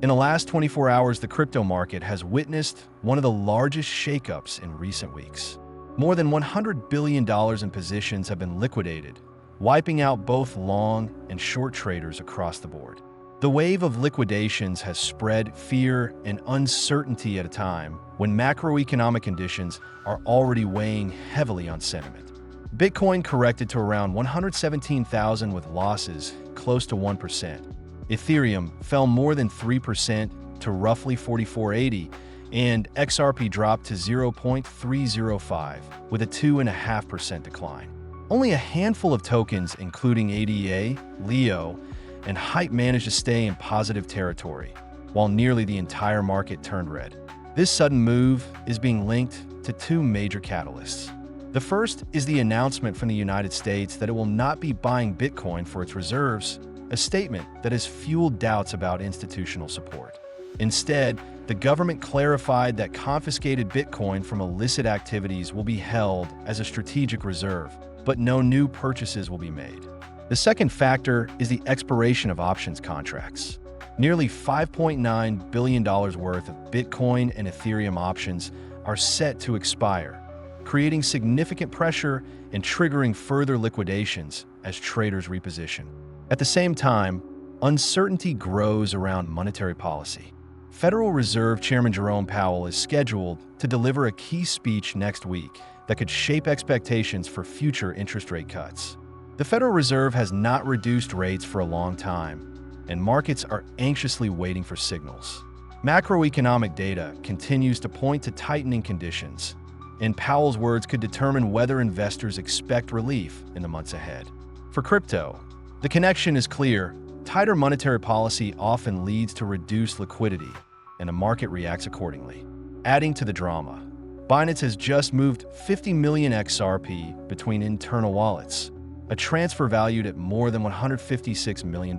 In the last 24 hours, the crypto market has witnessed one of the largest shakeups in recent weeks. More than $100 billion in positions have been liquidated, wiping out both long and short traders across the board. The wave of liquidations has spread fear and uncertainty at a time when macroeconomic conditions are already weighing heavily on sentiment. Bitcoin corrected to around 117,000 with losses close to 1%. Ethereum fell more than 3% to roughly 4480, and XRP dropped to 0.305 with a 2.5% decline. Only a handful of tokens, including ADA, Leo, and Hype, managed to stay in positive territory, while nearly the entire market turned red. This sudden move is being linked to two major catalysts. The first is the announcement from the United States that it will not be buying Bitcoin for its reserves, a statement that has fueled doubts about institutional support. Instead, the government clarified that confiscated Bitcoin from illicit activities will be held as a strategic reserve, but no new purchases will be made. The second factor is the expiration of options contracts. Nearly $5.9 billion worth of Bitcoin and Ethereum options are set to expire, creating significant pressure and triggering further liquidations as traders reposition. At the same time, uncertainty grows around monetary policy. Federal Reserve Chairman Jerome Powell is scheduled to deliver a key speech next week that could shape expectations for future interest rate cuts. The Federal Reserve has not reduced rates for a long time, and markets are anxiously waiting for signals. Macroeconomic data continues to point to tightening conditions, and Powell's words could determine whether investors expect relief in the months ahead. For crypto, the connection is clear. Tighter monetary policy often leads to reduced liquidity, and the market reacts accordingly. Adding to the drama, Binance has just moved 50 million XRP between internal wallets, a transfer valued at more than $156 million.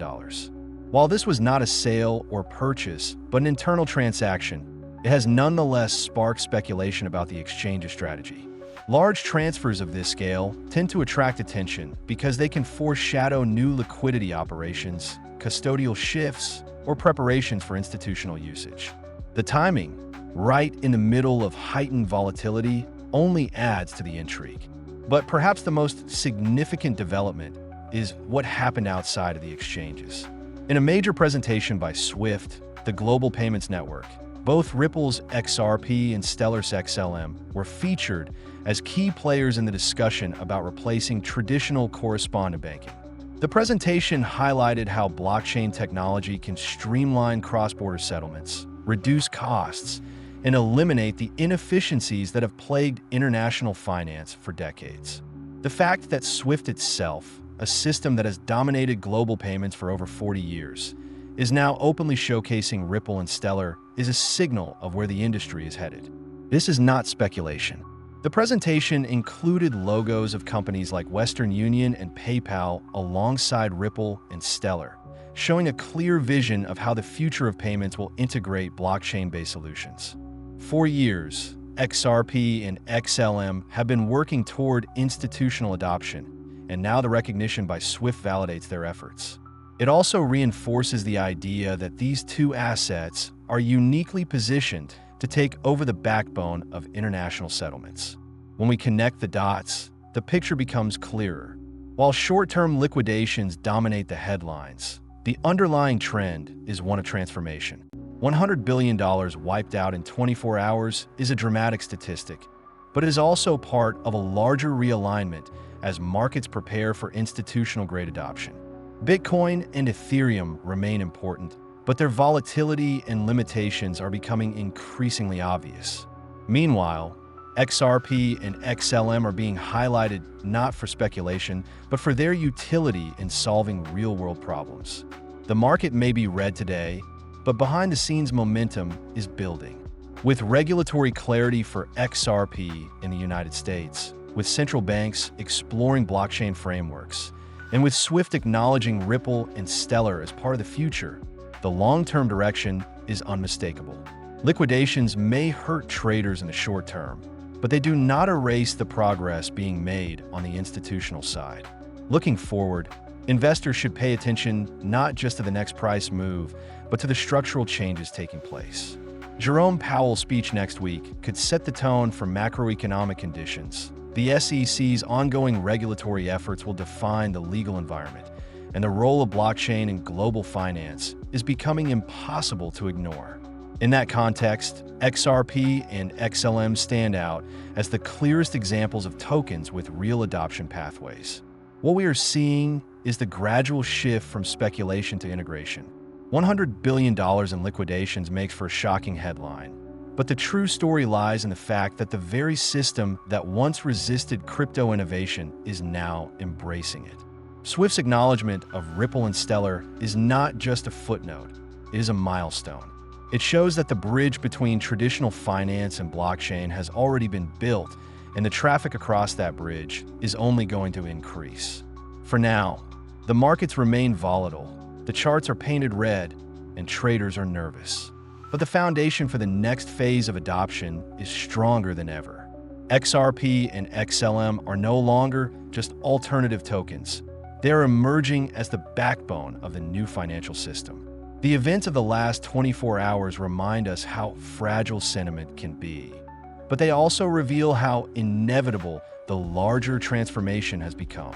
While this was not a sale or purchase, but an internal transaction, it has nonetheless sparked speculation about the exchange's strategy. Large transfers of this scale tend to attract attention because they can foreshadow new liquidity operations, custodial shifts, or preparations for institutional usage. The timing, right in the middle of heightened volatility, only adds to the intrigue. But perhaps the most significant development is what happened outside of the exchanges. In a major presentation by SWIFT, the global payments network, both Ripple's XRP and Stellar's XLM were featured as key players in the discussion about replacing traditional correspondent banking. The presentation highlighted how blockchain technology can streamline cross-border settlements, reduce costs, and eliminate the inefficiencies that have plagued international finance for decades. The fact that SWIFT itself, a system that has dominated global payments for over 40 years, is now openly showcasing Ripple and Stellar is a signal of where the industry is headed. This is not speculation. The presentation included logos of companies like Western Union and PayPal alongside Ripple and Stellar, showing a clear vision of how the future of payments will integrate blockchain-based solutions. For years, XRP and XLM have been working toward institutional adoption, and now the recognition by SWIFT validates their efforts. It also reinforces the idea that these two assets are uniquely positioned to take over the backbone of international settlements. When we connect the dots, the picture becomes clearer. While short-term liquidations dominate the headlines, the underlying trend is one of transformation. $100 billion wiped out in 24 hours is a dramatic statistic, but it is also part of a larger realignment as markets prepare for institutional-grade adoption. Bitcoin and Ethereum remain important, but their volatility and limitations are becoming increasingly obvious. Meanwhile, XRP and XLM are being highlighted not for speculation, but for their utility in solving real-world problems. The market may be red today, but behind-the-scenes momentum is building. With regulatory clarity for XRP in the United States, with central banks exploring blockchain frameworks, and with SWIFT acknowledging Ripple and Stellar as part of the future, the long-term direction is unmistakable. Liquidations may hurt traders in the short term, but they do not erase the progress being made on the institutional side. Looking forward, investors should pay attention not just to the next price move, but to the structural changes taking place. Jerome Powell's speech next week could set the tone for macroeconomic conditions. The SEC's ongoing regulatory efforts will define the legal environment, and the role of blockchain in global finance is becoming impossible to ignore. In that context, XRP and XLM stand out as the clearest examples of tokens with real adoption pathways. What we are seeing is the gradual shift from speculation to integration. $100 billion in liquidations makes for a shocking headline. But the true story lies in the fact that the very system that once resisted crypto innovation is now embracing it. Swift's acknowledgement of Ripple and Stellar is not just a footnote, it is a milestone. It shows that the bridge between traditional finance and blockchain has already been built, and the traffic across that bridge is only going to increase. For now, the markets remain volatile, the charts are painted red, and traders are nervous. But the foundation for the next phase of adoption is stronger than ever. XRP and XLM are no longer just alternative tokens. They are emerging as the backbone of the new financial system. The events of the last 24 hours remind us how fragile sentiment can be. But they also reveal how inevitable the larger transformation has become.